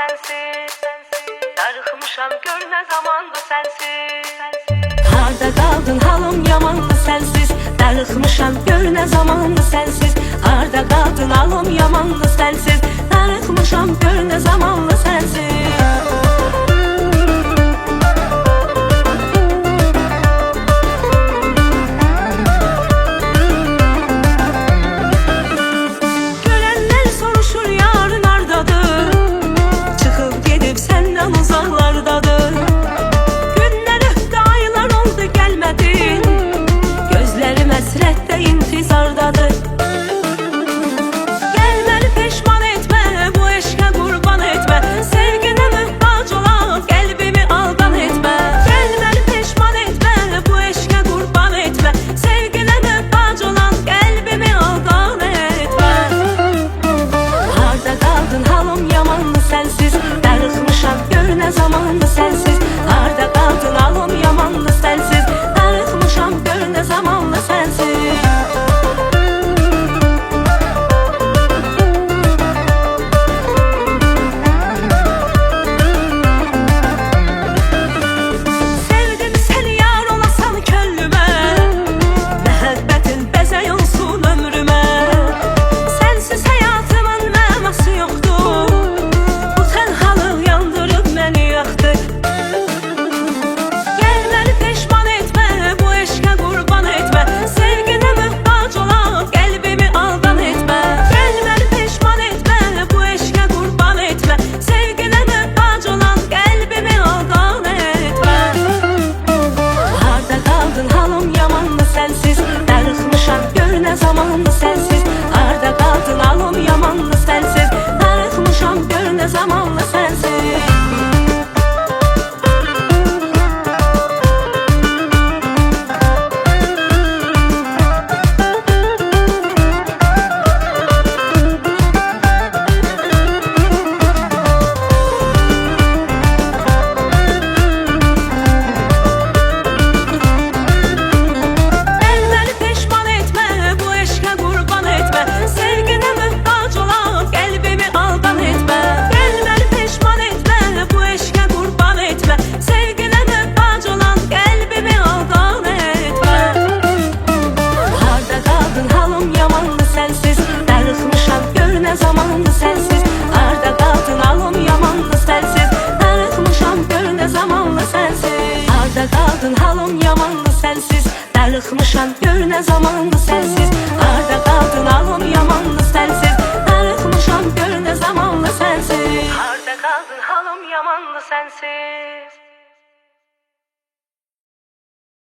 sensiz. Darıxmışam gör ne zamandı sensiz. Harda qaldın halım yamandı sensiz. Darıxmışam gör ne zamandı sensiz. Harda qaldın halım yamandı sensiz. Darıxmışam gör ne zamandı sensiz. Sensiz darıxmışam gör ne zamandı sensiz. Harda qaldın halım yamandı sensiz. Darıxmışam gör ne zamandı sensiz. Sevdim seni yar olasan könlüme. Məhəbbətin bəzək olsun ömrümə. Sensiz hayatımın mənası yoxdur. Zamandı sensiz, harda qaldın halım yamandı sensiz. Darıxmışam gör ne zamandı sensiz. Zamandı sensiz, harda qaldın halım yamandı sensiz. Darıxmışam gör ne zamandı sensiz. Harda qaldın halım yamandı sensiz. Darıxmışam gör ne zamandı sensiz. Harda qaldın halım yamandı sensiz. Darıxmışam gör ne zamandı sensiz. Harda qaldın halım yamandı sensiz.